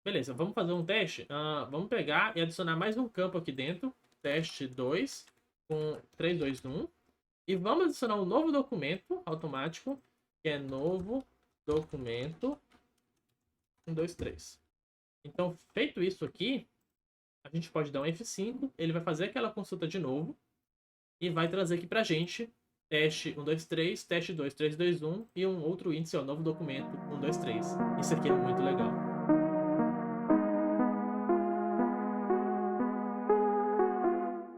Beleza, vamos fazer um teste. Vamos pegar e adicionar mais um campo aqui dentro. Teste 2 com 3, 2, 1. E vamos adicionar um novo documento automático, que é novo documento 1, 2, 3. Então, feito isso aqui, a gente pode dar um F5, ele vai fazer aquela consulta de novo e vai trazer aqui pra gente teste 1, 2, 3, teste 2, 3, 2, 1 e um outro índice, ó, novo documento 1, 2, 3. Isso aqui é muito legal.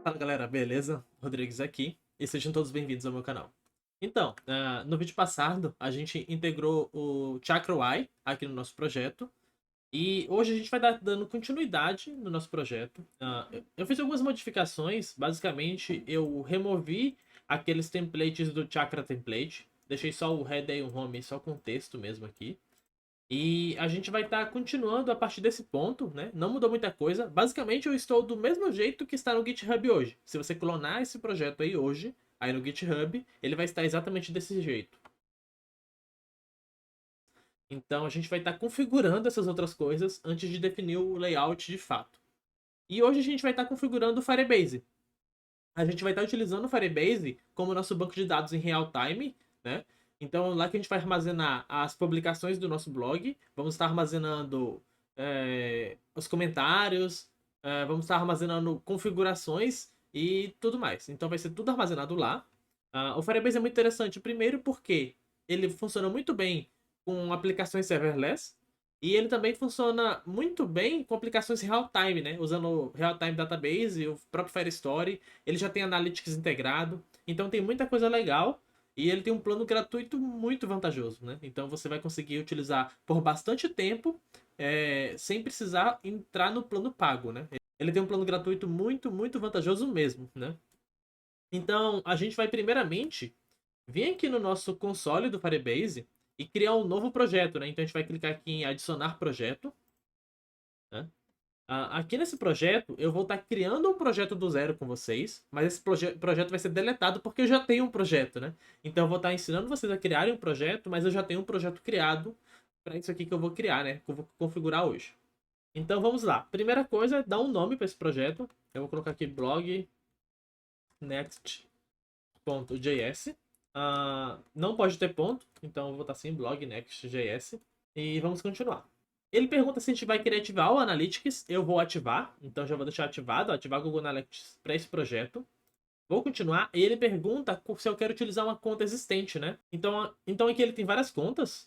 Fala galera, beleza? Rodrigues aqui e sejam todos bem-vindos ao meu canal. Então, no vídeo passado a gente integrou o Chakra UI aqui no nosso projeto e hoje a gente vai dando continuidade no nosso projeto. Eu fiz algumas modificações, basicamente eu removi aqueles templates do Chakra Template, deixei só o header e o home só com texto mesmo aqui. E a gente vai estar continuando a partir desse ponto, né? Não mudou muita coisa. Basicamente, eu estou do mesmo jeito que está no GitHub hoje. Se você clonar esse projeto aí hoje, aí no GitHub, ele vai estar exatamente desse jeito. Então, a gente vai estar configurando essas outras coisas antes de definir o layout de fato. E hoje a gente vai estar configurando o Firebase. A gente vai estar utilizando o Firebase como nosso banco de dados em real time, né? Então, lá que a gente vai armazenar as publicações do nosso blog, vamos estar armazenando os comentários, vamos estar armazenando configurações e tudo mais. Então, vai ser tudo armazenado lá. O Firebase é muito interessante, primeiro porque ele funciona muito bem com aplicações serverless, e ele também funciona muito bem com aplicações real-time, né? Usando o real-time database, o próprio Firestore. Ele já tem Analytics integrado. Então tem muita coisa legal. E ele tem um plano gratuito muito vantajoso, né? Então você vai conseguir utilizar por bastante tempo, sem precisar entrar no plano pago, né? Ele tem um plano gratuito muito, muito vantajoso mesmo, né? Então a gente vai primeiramente vir aqui no nosso console do Firebase e criar um novo projeto, né? Então a gente vai clicar aqui em adicionar projeto, né? Aqui nesse projeto, eu vou estar criando um projeto do zero com vocês, mas esse projeto vai ser deletado porque eu já tenho um projeto, né? Então eu vou estar ensinando vocês a criarem um projeto, mas eu já tenho um projeto criado para isso aqui que eu vou criar, né? Que eu vou configurar hoje. Então vamos lá. Primeira coisa é dar um nome para esse projeto. Eu vou colocar aqui blog next.js. Não pode ter ponto, então eu vou botar assim blog next.js. E vamos continuar. Ele pergunta se a gente vai querer ativar o Analytics. Eu vou ativar. Então já vou deixar ativado. Ativar o Google Analytics para esse projeto. Vou continuar. E ele pergunta se eu quero utilizar uma conta existente, né? Então aqui ele tem várias contas.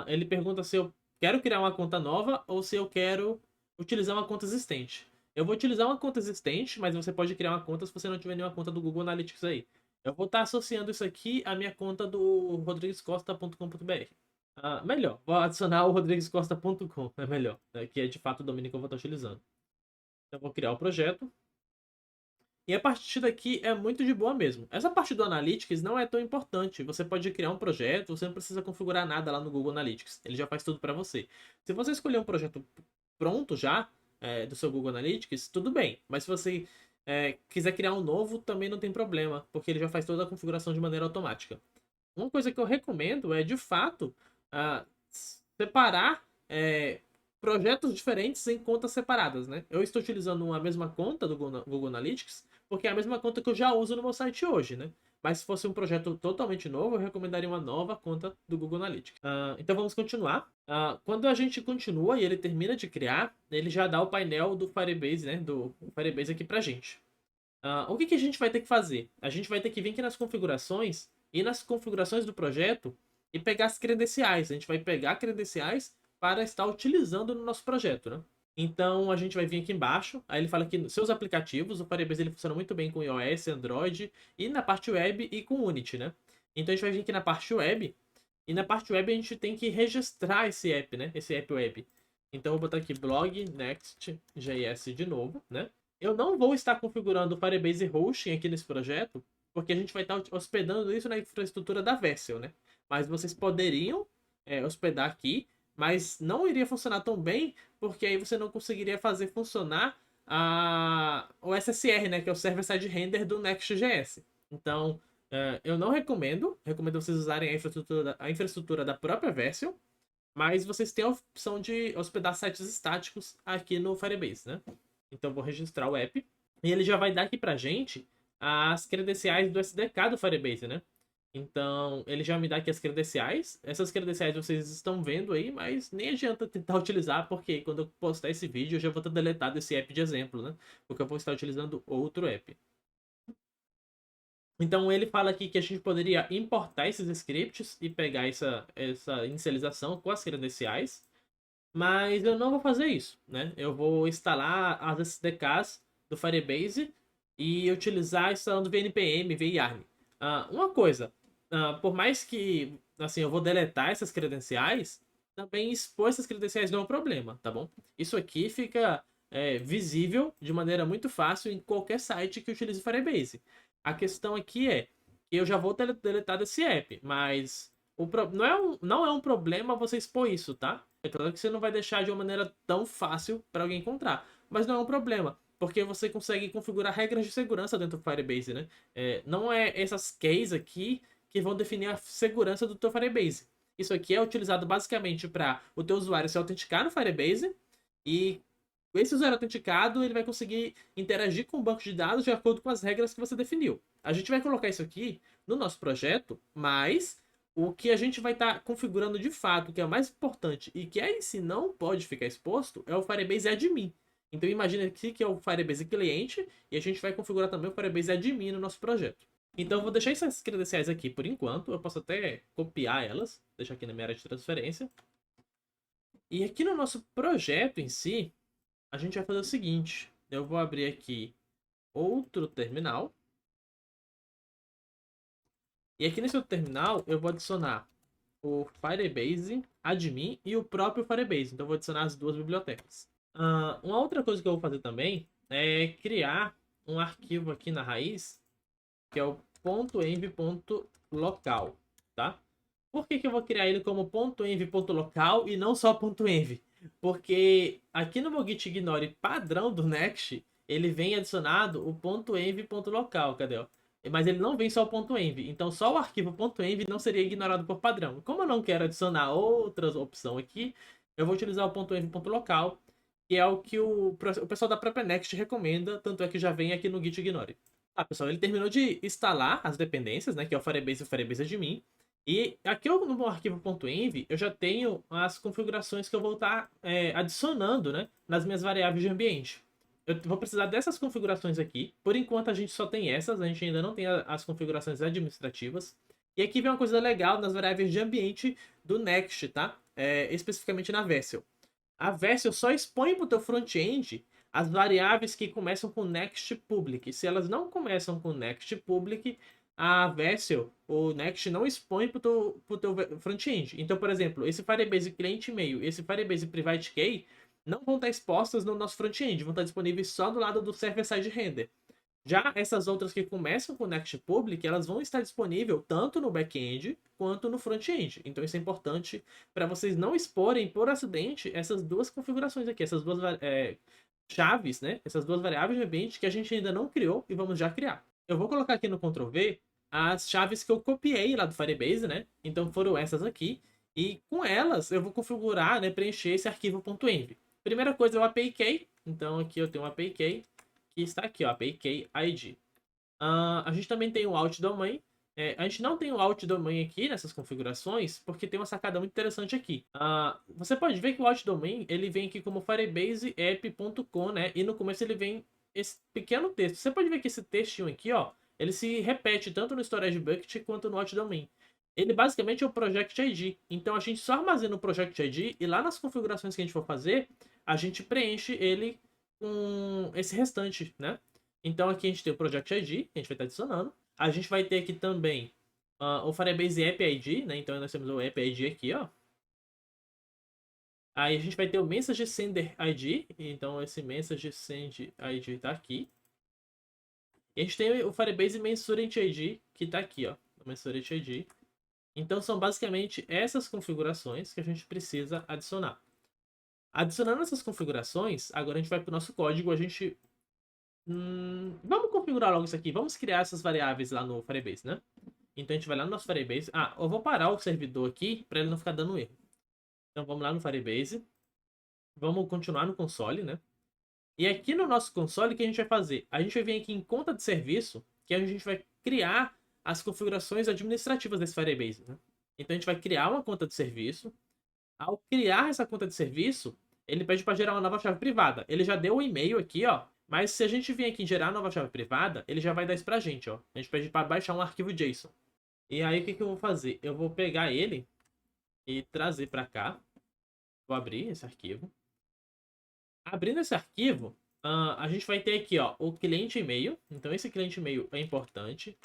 Ele pergunta se eu quero criar uma conta nova ou se eu quero utilizar uma conta existente. Eu vou utilizar uma conta existente, mas você pode criar uma conta se você não tiver nenhuma conta do Google Analytics aí. Eu vou estar associando isso aqui à minha conta do rodriguescosta.com.br. Melhor, vou adicionar o rodriguescosta.com, é melhor, né, que é de fato o domínio que eu vou estar utilizando. Então, eu vou criar o projeto. E a partir daqui é muito de boa mesmo. Essa parte do Analytics não é tão importante. Você pode criar um projeto, você não precisa configurar nada lá no Google Analytics. Ele já faz tudo para você. Se você escolher um projeto pronto já, do seu Google Analytics, tudo bem. Mas se você quiser criar um novo, também não tem problema, porque ele já faz toda a configuração de maneira automática. Uma coisa que eu recomendo é, de fato, ah, separar projetos diferentes em contas separadas, né? Eu estou utilizando a mesma conta do Google Analytics, porque é a mesma conta que eu já uso no meu site hoje, né? Mas se fosse um projeto totalmente novo, eu recomendaria uma nova conta do Google Analytics. Então vamos continuar. Quando a gente continua e ele termina de criar, ele já dá o painel do Firebase, né? Do Firebase aqui pra gente. O que a gente vai ter que fazer? A gente vai ter que vir aqui nas configurações e nas configurações do projeto e pegar as credenciais. A gente vai pegar credenciais para estar utilizando no nosso projeto, né? Então a gente vai vir aqui embaixo, aí ele fala que seus aplicativos, o Firebase ele funciona muito bem com iOS, Android e na parte web e com Unity, né? Então a gente vai vir aqui na parte web e na parte web a gente tem que registrar esse app, né? Esse app web. Então eu vou botar aqui blog next.js de novo, né? Eu não vou estar configurando o Firebase Hosting aqui nesse projeto, porque a gente vai estar hospedando isso na infraestrutura da Vessel, né? Mas vocês poderiam hospedar aqui, mas não iria funcionar tão bem, porque aí você não conseguiria fazer funcionar o SSR, né? Que é o Server-Side Render do Next.js. Então, eu não recomendo. Recomendo vocês usarem a infraestrutura da própria Vessel. Mas vocês têm a opção de hospedar sites estáticos aqui no Firebase, né? Então eu vou registrar o app e ele já vai dar aqui pra gente as credenciais do SDK do Firebase, né? Então, ele já me dá aqui as credenciais. Essas credenciais vocês estão vendo aí, mas nem adianta tentar utilizar, porque quando eu postar esse vídeo, eu já vou ter deletado esse app de exemplo, né? Porque eu vou estar utilizando outro app. Então, ele fala aqui que a gente poderia importar esses scripts e pegar essa inicialização com as credenciais. Mas eu não vou fazer isso, né? Eu vou instalar as SDKs do Firebase e utilizar instalando VNPM, VYARN. Uma coisa, por mais que assim, eu vou deletar essas credenciais, também expor essas credenciais não é um problema, tá bom? Isso aqui fica visível de maneira muito fácil em qualquer site que utilize Firebase. A questão aqui é que eu já vou deletar desse app, mas não é um problema você expor isso, tá? É claro que você não vai deixar de uma maneira tão fácil para alguém encontrar, mas não é um problema, porque você consegue configurar regras de segurança dentro do Firebase, né? Não é essas keys aqui que vão definir a segurança do teu Firebase. Isso aqui é utilizado basicamente para o teu usuário se autenticar no Firebase e esse usuário autenticado ele vai conseguir interagir com o banco de dados de acordo com as regras que você definiu. A gente vai colocar isso aqui no nosso projeto, mas o que a gente vai estar configurando de fato, que é o mais importante e que aí sim não pode ficar exposto, é o Firebase Admin. Então imagina aqui que é o Firebase cliente e a gente vai configurar também o Firebase Admin no nosso projeto. Então eu vou deixar essas credenciais aqui por enquanto, eu posso até copiar elas, deixar aqui na minha área de transferência. E aqui no nosso projeto em si, a gente vai fazer o seguinte, eu vou abrir aqui outro terminal. E aqui nesse outro terminal eu vou adicionar o Firebase Admin e o próprio Firebase. Então eu vou adicionar as duas bibliotecas. Uma outra coisa que eu vou fazer também é criar um arquivo aqui na raiz, que é o .env.local, tá? Por que eu vou criar ele como .env.local e não só .env? Porque aqui no meu git ignore padrão do Next, ele vem adicionado o .env.local, cadê? Ó? Mas ele não vem só o .env, então só o arquivo .env não seria ignorado por padrão. Como eu não quero adicionar outras opções aqui, eu vou utilizar o .env.local, que é o que o pessoal da própria Next recomenda, tanto é que já vem aqui no git ignore. Pessoal, ele terminou de instalar as dependências, né, que é o Firebase e o Firebase Admin. E aqui no meu arquivo .env, eu já tenho as configurações que eu vou estar adicionando, né, nas minhas variáveis de ambiente. Eu vou precisar dessas configurações aqui. Por enquanto a gente só tem essas, a gente ainda não tem as configurações administrativas. E aqui vem uma coisa legal nas variáveis de ambiente do Next, tá? Especificamente na Vessel. A Vessel só expõe para o teu front-end as variáveis que começam com next public. Se elas não começam com next public, a Vessel, o Next, não expõe para o teu front-end. Então, por exemplo, esse Firebase cliente e-mail, esse Firebase private key, não vão estar expostas no nosso front-end, vão estar disponíveis só do lado do server-side render. Já essas outras que começam com Next Public, elas vão estar disponíveis tanto no back-end quanto no front-end. Então isso é importante para vocês não exporem por acidente essas duas configurações aqui, essas duas chaves, né? Essas duas variáveis de ambiente que a gente ainda não criou e vamos já criar. Eu vou colocar aqui no Ctrl V as chaves que eu copiei lá do Firebase, né? Então foram essas aqui. E com elas eu vou configurar, né, preencher esse arquivo .env. Primeira coisa é o API Key. Então aqui eu tenho um API Key que está aqui, ó, API Key ID. A gente também tem o Alt Domain. A gente não tem o Alt Domain aqui nessas configurações, porque tem uma sacada muito interessante aqui. Você pode ver que o Alt Domain, ele vem aqui como firebaseapp.com, né? E no começo ele vem esse pequeno texto. Você pode ver que esse textinho aqui, ó, ele se repete tanto no Storage Bucket quanto no Alt Domain. Ele basicamente é o Project ID. Então a gente só armazena o Project ID e lá nas configurações que a gente for fazer, a gente preenche ele com esse restante, né? Então aqui a gente tem o Project ID, que a gente vai estar adicionando. A gente vai ter aqui também o Firebase App ID, né? Então nós temos o App ID aqui, ó. Aí a gente vai ter o Message Sender ID, então esse Message Send ID tá aqui. E a gente tem o Firebase Mensurate ID, que tá aqui, ó. O Mensurate ID. Então são basicamente essas configurações que a gente precisa adicionar. Adicionando essas configurações, agora a gente vai para o nosso código, a gente... vamos configurar logo isso aqui, vamos criar essas variáveis lá no Firebase, né? Então a gente vai lá no nosso Firebase. Eu vou parar o servidor aqui para ele não ficar dando erro. Então vamos lá no Firebase. Vamos continuar no console, né? E aqui no nosso console, o que a gente vai fazer? A gente vai vir aqui em conta de serviço, que é onde a gente vai criar as configurações administrativas desse Firebase, né? Então a gente vai criar uma conta de serviço. Ao criar essa conta de serviço, ele pede para gerar uma nova chave privada. Ele já deu o e-mail aqui, ó. Mas se a gente vir aqui em gerar nova chave privada, ele já vai dar isso pra gente, ó. A gente pede para baixar um arquivo JSON. E aí o que eu vou fazer? Eu vou pegar ele e trazer para cá. Vou abrir esse arquivo. Abrindo esse arquivo, a gente vai ter aqui, ó, o cliente e-mail. Então esse cliente e-mail é importante.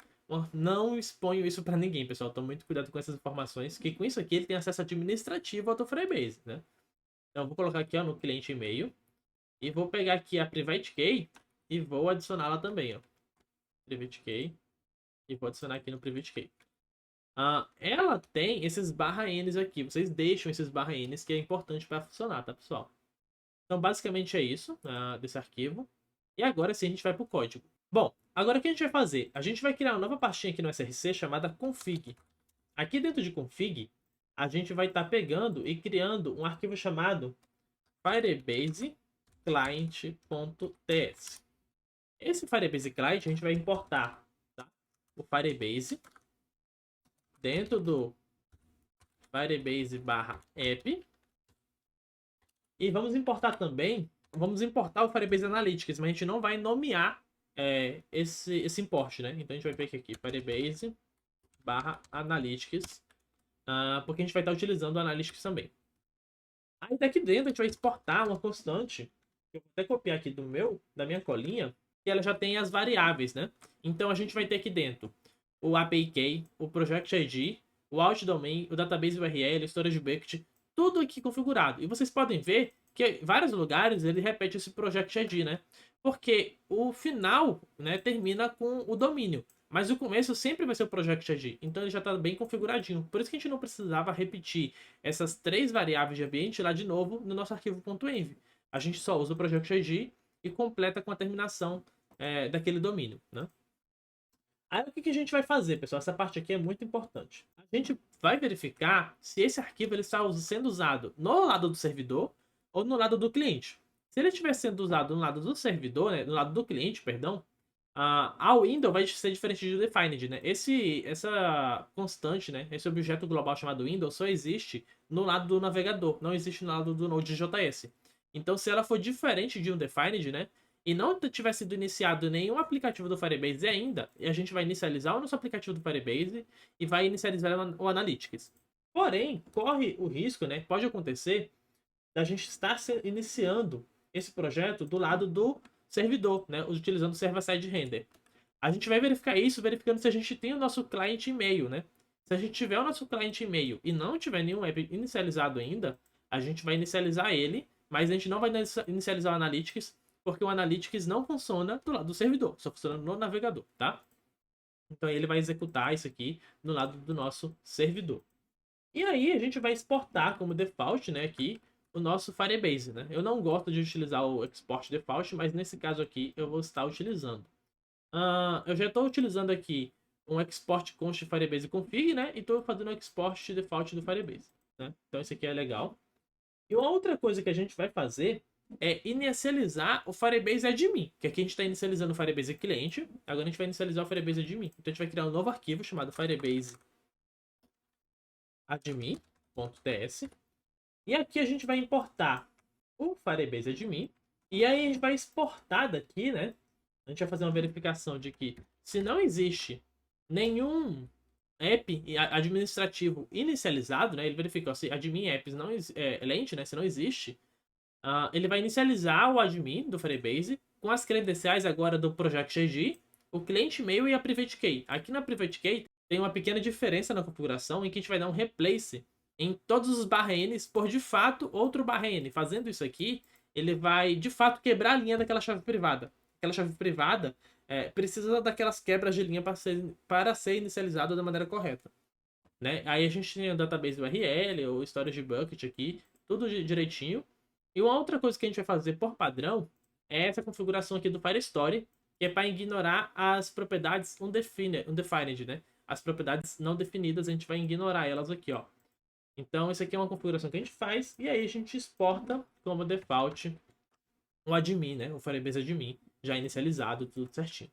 Não exponho isso para ninguém, pessoal. Tome muito cuidado com essas informações, que com isso aqui ele tem acesso administrativo ao teu Firebase, né? Então eu vou colocar aqui, ó, no cliente e-mail e vou pegar aqui a private key e vou adicioná-la também, ó. Private key e vou adicionar aqui no private key. Ela tem esses /n's aqui. Vocês deixam esses /n's que é importante para funcionar, tá, pessoal? Então, basicamente é isso desse arquivo. E agora sim a gente vai para o código. Bom, agora o que a gente vai fazer? A gente vai criar uma nova pastinha aqui no src chamada config. Aqui dentro de config, a gente vai estar pegando e criando um arquivo chamado firebase client.ts. Esse Firebase Client a gente vai importar, tá? O Firebase dentro do Firebase/app. E vamos importar também, vamos importar o Firebase Analytics, mas a gente não vai nomear esse import, né? Então a gente vai ver aqui, Firebase/Analytics, porque a gente vai estar utilizando o Analytics também. Aí daqui dentro a gente vai exportar uma constante, eu vou até copiar aqui da minha colinha, que ela já tem as variáveis, né? Então a gente vai ter aqui dentro o API Key, o Project ID, o Out Domain, o Database URL, o Storage Bucket, tudo aqui configurado. E vocês podem ver que em vários lugares ele repete esse Project ID, né? Porque o final, né, termina com o domínio. Mas o começo sempre vai ser o Project ID. Então ele já está bem configuradinho. Por isso que a gente não precisava repetir essas 3 variáveis de ambiente lá de novo no nosso arquivo .env. A gente só usa o Project ID e completa com a terminação daquele domínio, né? Aí o que a gente vai fazer, pessoal? Essa parte aqui é muito importante. A gente vai verificar se esse arquivo ele está sendo usado no lado do servidor ou no lado do cliente. Se ele estiver sendo usado no lado do servidor, né, no lado do cliente, perdão, a window vai ser diferente do defined, né? Essa constante, né, esse objeto global chamado window só existe no lado do navegador, não existe no lado do Node.js. Então, se ela for diferente de um defined, né, e não tiver sido iniciado nenhum aplicativo do Firebase ainda, a gente vai inicializar o nosso aplicativo do Firebase e vai inicializar o Analytics. Porém, corre o risco, né? Pode acontecer da gente estar iniciando esse projeto do lado do servidor, né? Utilizando o server-side render. A gente vai verificar isso verificando se a gente tem o nosso cliente e-mail, né? Se a gente tiver o nosso cliente e-mail e não tiver nenhum app inicializado ainda, a gente vai inicializar ele, mas a gente não vai inicializar o Analytics porque o Analytics não funciona do lado do servidor, só funciona no navegador, tá? Então ele vai executar isso aqui no lado do nosso servidor. E aí a gente vai exportar como default, né, aqui o nosso Firebase, né? Eu não gosto de utilizar o export default, mas nesse caso aqui eu vou estar utilizando. Eu já estou utilizando aqui um export const Firebase config, né? E estou fazendo o export default do Firebase, né? Então isso aqui é legal. E uma outra coisa que a gente vai fazer é inicializar o Firebase admin, que aqui a gente está inicializando o Firebase cliente, agora a gente vai inicializar o Firebase admin. Então a gente vai criar um novo arquivo chamado Firebase admin.ts e aqui a gente vai importar o Firebase admin e aí a gente vai exportar daqui, né? A gente vai fazer uma verificação de que se não existe nenhum app administrativo inicializado, né? Ele verifica se admin apps não lente, né? Se não existe, ele vai inicializar o admin do Firebase com as credenciais agora do Project ID, o cliente e-mail e a Private Key. Aqui na Private Key tem uma pequena diferença na configuração em que a gente vai dar um replace em todos os /n's por de fato outro /n. Fazendo isso aqui, ele vai de fato quebrar a linha daquela chave privada. Aquela chave privada precisa daquelas quebras de linha para ser inicializada da maneira correta, né? Aí a gente tem o database URL, o storage bucket aqui, tudo direitinho. E uma outra coisa que a gente vai fazer por padrão é essa configuração aqui do Firestore, que é para ignorar as propriedades undefined, né? As propriedades não definidas, a gente vai ignorar elas aqui, ó. Então, isso aqui é uma configuração que a gente faz e aí a gente exporta como default o admin, né? O Firebase admin já inicializado, tudo certinho.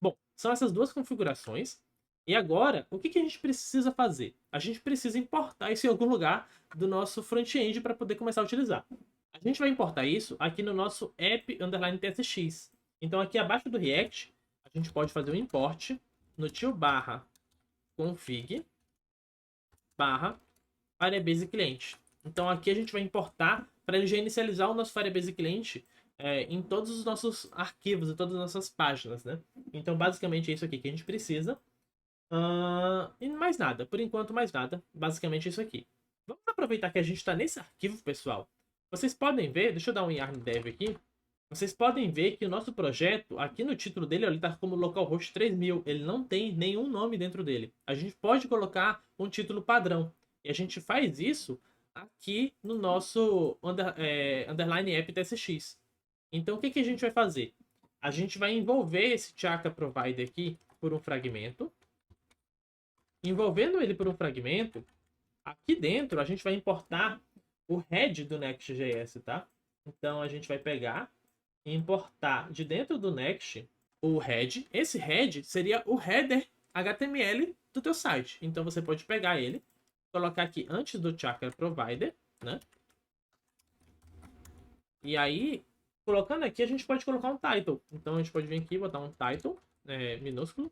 Bom, são essas duas configurações. E agora, o que que a gente precisa fazer? A gente precisa importar isso em algum lugar do nosso front-end para poder começar a utilizar. A gente vai importar isso aqui no nosso app_tsx. Então, aqui abaixo do React, a gente pode fazer o import no /config Firebase cliente. Então, aqui a gente vai importar para ele já inicializar o nosso Firebase cliente em todos os nossos arquivos e todas as nossas páginas, né? Então, basicamente é isso aqui que a gente precisa. E mais nada, por enquanto mais nada, basicamente isso aqui. Vamos aproveitar que a gente está nesse arquivo, pessoal. Vocês podem ver, deixa eu dar um yarn dev aqui. Vocês podem ver que o nosso projeto, aqui no título dele, ele está como localhost 3000. Ele não tem nenhum nome dentro dele. A gente pode colocar um título padrão. E a gente faz isso aqui no nosso underline app tsx. Então, o que, que a gente vai fazer? A gente vai envolver esse Chakra Provider aqui por um fragmento. Envolvendo ele por um fragmento, aqui dentro a gente vai importar o head do Next.js, tá? Então, a gente vai pegar e importar de dentro do Next o head. Esse head seria o header HTML do teu site. Então, você pode pegar ele, colocar aqui antes do Chakra Provider, né? E aí, colocando aqui, a gente pode colocar um title. Então, a gente pode vir aqui e botar um title minúsculo.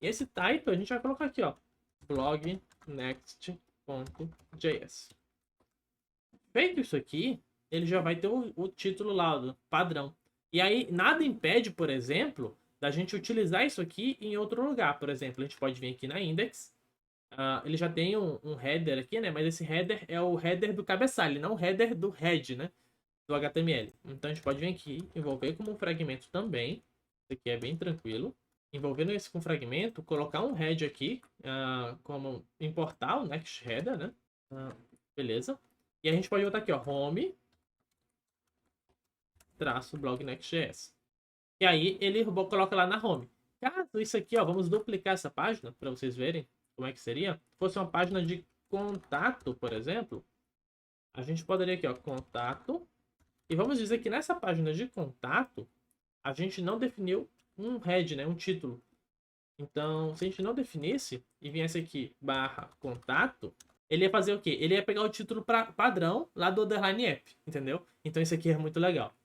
E esse title a gente vai colocar aqui, ó. Blog next.js. Feito isso aqui, ele já vai ter o título lá, do padrão. E aí, nada impede, por exemplo, da gente utilizar isso aqui em outro lugar. Por exemplo, a gente pode vir aqui na index. Ele já tem um header aqui, né? Mas esse header é o header do cabeçalho, não o header do head, né? Do HTML. Então a gente pode vir aqui, envolver como um fragmento também. Isso aqui é bem tranquilo. Envolvendo esse com fragmento, colocar um head aqui, como importar o next header, né? Beleza. E a gente pode botar aqui, ó, home -blog next.js. E aí ele coloca lá na home. Caso isso aqui, ó, vamos duplicar essa página para vocês verem como é que seria. Se fosse uma página de contato, por exemplo, a gente poderia aqui, ó, contato. E vamos dizer que nessa página de contato, a gente não definiu um head, né, um título. Então, se a gente não definisse e viesse aqui /contato, ele ia fazer o quê? Ele ia pegar o título padrão lá do underline app, entendeu? Então isso aqui é muito legal.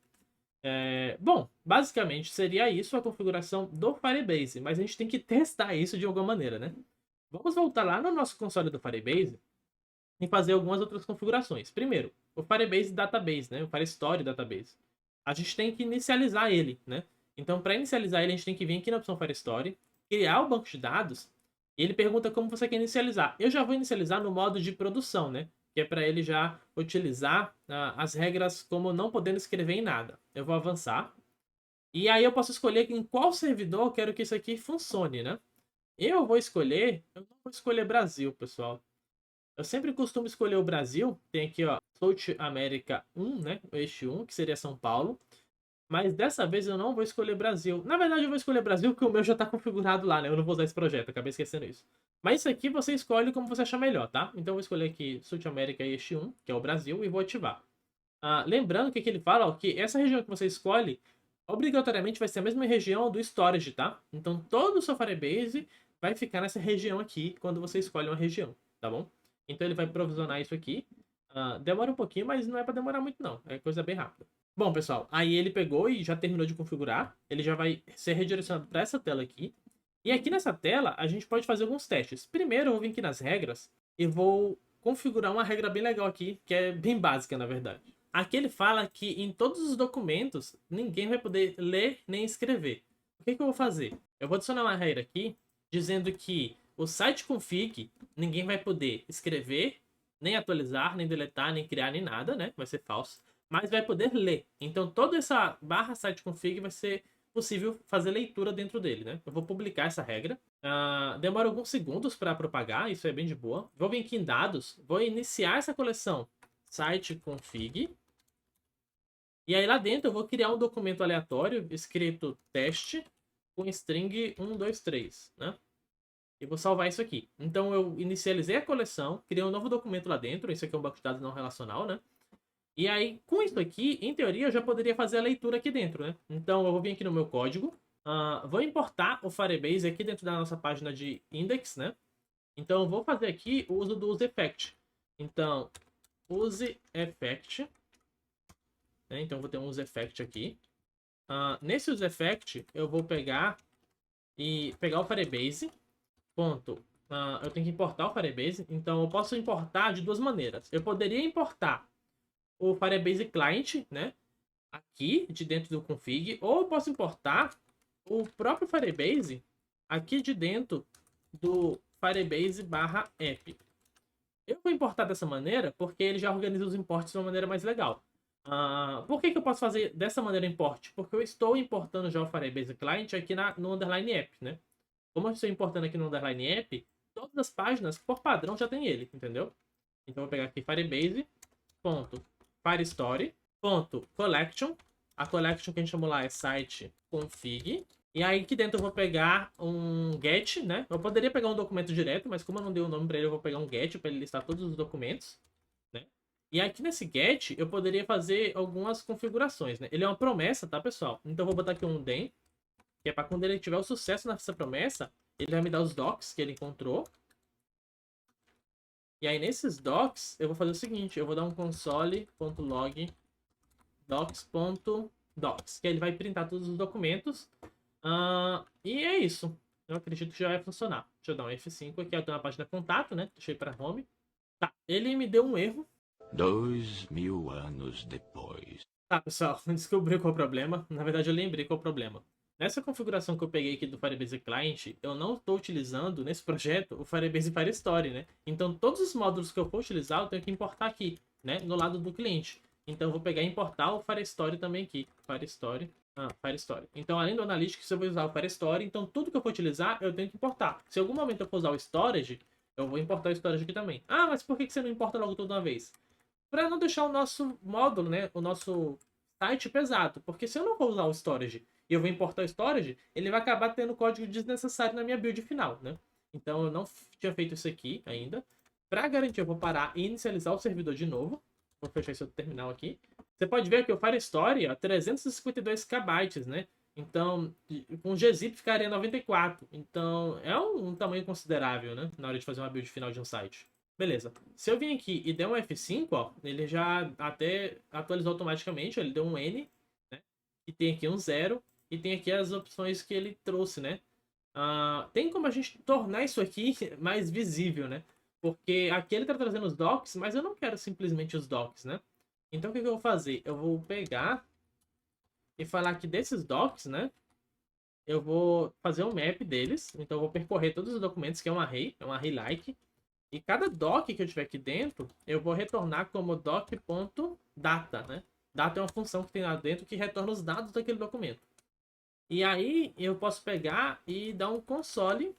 Bom, basicamente seria isso a configuração do Firebase, mas a gente tem que testar isso de alguma maneira, né? Vamos voltar lá no nosso console do Firebase e fazer algumas outras configurações. Primeiro, o Firebase Database, né? O Firestore Database. A gente tem que inicializar ele, né? Então, para inicializar ele, a gente tem que vir aqui na opção Firestore, criar o banco de dados, e ele pergunta como você quer inicializar. Eu já vou inicializar no modo de produção, né? Que é para ele já utilizar as regras como não podendo escrever em nada. Eu vou avançar. E aí eu posso escolher em qual servidor eu quero que isso aqui funcione, né? Eu não vou escolher Brasil, pessoal. Eu sempre costumo escolher o Brasil. Tem aqui, ó, South America 1, né? O eixo 1, que seria São Paulo. Mas dessa vez eu não vou escolher Brasil. Na verdade, eu vou escolher Brasil porque o meu já está configurado lá, né? Eu não vou usar esse projeto, acabei esquecendo isso. Mas isso aqui você escolhe como você achar melhor, tá? Então eu vou escolher aqui South America eixo 1, que é o Brasil, e vou ativar. Lembrando que aqui ele fala, ó, que essa região que você escolhe, obrigatoriamente vai ser a mesma região do storage, tá? Então todo o seu Firebase vai ficar nessa região aqui quando você escolhe uma região, tá bom? Então ele vai provisionar isso aqui. Demora um pouquinho, mas não é para demorar muito não. É coisa bem rápida. Bom, pessoal, aí ele pegou e já terminou de configurar. Ele já vai ser redirecionado para essa tela aqui. E aqui nessa tela, a gente pode fazer alguns testes. Primeiro, eu vou vir aqui nas regras e vou configurar uma regra bem legal aqui, que é bem básica, na verdade. Aqui ele fala que em todos os documentos, ninguém vai poder ler nem escrever. O que eu vou fazer? Eu vou adicionar uma regra aqui, dizendo que o site config, ninguém vai poder escrever, nem atualizar, nem deletar, nem criar, nem nada, né? Vai ser falso. Mas vai poder ler. Então toda essa /site config vai ser possível fazer leitura dentro dele, né? Eu vou publicar essa regra. Demora alguns segundos para propagar, isso é bem de boa. Vou vir aqui em dados, vou iniciar essa coleção site config. E aí lá dentro eu vou criar um documento aleatório escrito teste com string 123, né? E vou salvar isso aqui. Então eu inicializei a coleção, criei um novo documento lá dentro. Isso aqui é um banco de dados não relacional, né? E aí, com isso aqui, em teoria, eu já poderia fazer a leitura aqui dentro, né? Então eu vou vir aqui no meu código, vou importar o Firebase aqui dentro da nossa página de index, né? Então eu vou fazer aqui o uso do useEffect. Então, useEffect, né? Então eu vou ter um useEffect aqui. Nesse useEffect, eu vou pegar o Firebase. Ponto. Eu tenho que importar o Firebase. Então eu posso importar de duas maneiras. Eu poderia importar o Firebase Client, né? Aqui de dentro do config. Ou eu posso importar o próprio Firebase aqui de dentro do Firebase /app. Eu vou importar dessa maneira porque ele já organiza os importes de uma maneira mais legal. Por que eu posso fazer dessa maneira import? Porque eu estou importando já o Firebase Client aqui no underline app, né? Como eu estou importando aqui no underline app, todas as páginas, por padrão, já tem ele, entendeu? Então eu vou pegar aqui Firebase, ponto, Firestory, ponto, collection. A collection que a gente chamou lá é site config. E aí aqui dentro eu vou pegar um get, né? Eu poderia pegar um documento direto, mas como eu não dei o nome para ele, eu vou pegar um get para ele listar todos os documentos, né? E aqui nesse get eu poderia fazer algumas configurações, né? Ele é uma promessa, tá, pessoal? Então eu vou botar aqui um den, que é para quando ele tiver o sucesso nessa promessa, ele vai me dar os docs que ele encontrou. E aí nesses docs eu vou fazer o seguinte, eu vou dar um console.log docs.docs, que aí ele vai printar todos os documentos. E é isso. Eu acredito que já vai funcionar. Deixa eu dar um F5 aqui. Eu tenho uma página contato, né? Deixei para home. Tá, ele me deu um erro. 2000 anos depois. Tá, pessoal, descobri qual é o problema. Na verdade, eu lembrei qual é o problema. Nessa configuração que eu peguei aqui do Firebase Client, eu não estou utilizando nesse projeto o Firebase Firestory, né? Então, todos os módulos que eu for utilizar, eu tenho que importar aqui, né? No lado do cliente. Então, eu vou pegar e importar o Firestory também aqui. Firestory. Firestory. Então, além do Analytics, eu vou usar o Firestory. Então, tudo que eu for utilizar, eu tenho que importar. Se em algum momento eu for usar o Storage, eu vou importar o Storage aqui também. Mas por que você não importa logo toda uma vez? Para não deixar o nosso módulo, né, o nosso site pesado. Porque se eu não for usar o storage e eu vou importar o storage, ele vai acabar tendo código desnecessário na minha build final, né? Então eu não tinha feito isso aqui ainda. Para garantir, eu vou parar e inicializar o servidor de novo. Vou fechar esse outro terminal aqui. Você pode ver que o Firestory é 352 KB, né? Então, com gzip ficaria 94. Então, é um tamanho considerável, né? Na hora de fazer uma build final de um site. Beleza. Se eu vim aqui e der um F5, ó, ele já até atualizou automaticamente, ó, ele deu um N, né? E tem aqui um 0, e tem aqui as opções que ele trouxe, né? Tem como a gente tornar isso aqui mais visível, né? Porque aqui ele tá trazendo os docs, mas eu não quero simplesmente os docs, né? Então o que eu vou fazer? Eu vou pegar e falar que desses docs, né? Eu vou fazer um map deles. Então eu vou percorrer todos os documentos, que é um array like. E cada doc que eu tiver aqui dentro, eu vou retornar como doc.data, né? Data é uma função que tem lá dentro que retorna os dados daquele documento. E aí eu posso pegar e dar um console.log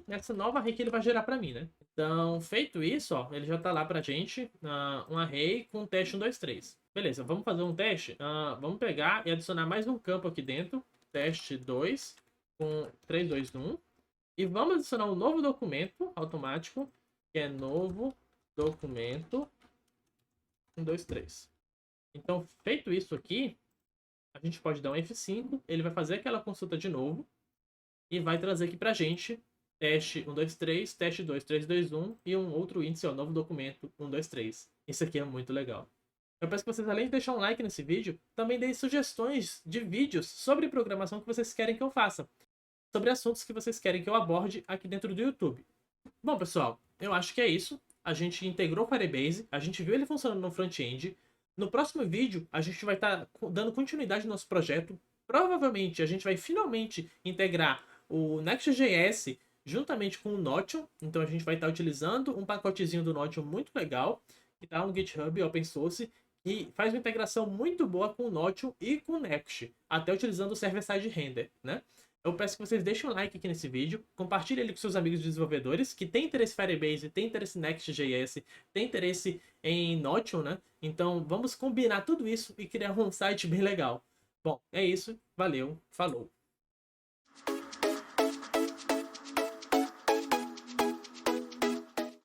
nessa nova array que ele vai gerar para mim, né? Então, feito isso, ó, ele já tá lá pra gente, um array com teste 1, 2, 3. Beleza, vamos fazer um teste? Vamos pegar e adicionar mais um campo aqui dentro, teste 2 com 3, 2, 1. E vamos adicionar um novo documento automático, que é novo documento 1, 2, 3. Então, feito isso aqui, a gente pode dar um F5, ele vai fazer aquela consulta de novo e vai trazer aqui pra gente teste 1, 2, 3, teste 2, 3, 2, 1 e um outro índice, ó, novo documento 1, 2, 3. Isso aqui é muito legal. Eu peço que vocês, além de deixar um like nesse vídeo, também deem sugestões de vídeos sobre programação que vocês querem que eu faça, sobre assuntos que vocês querem que eu aborde aqui dentro do YouTube. Bom, pessoal, eu acho que é isso. A gente integrou o Firebase, a gente viu ele funcionando no front-end. No próximo vídeo, a gente vai estar dando continuidade no nosso projeto. Provavelmente, a gente vai finalmente integrar o Next.js juntamente com o Notion. Então, a gente vai estar utilizando um pacotezinho do Notion muito legal, que está no GitHub open source, e faz uma integração muito boa com o Notion e com o Next, até utilizando o server-side render, né? Eu peço que vocês deixem um like aqui nesse vídeo, compartilhem ele com seus amigos desenvolvedores que têm interesse em Firebase, têm interesse em Next.js, têm interesse em Notion, né? Então vamos combinar tudo isso e criar um site bem legal. Bom, é isso. Valeu. Falou.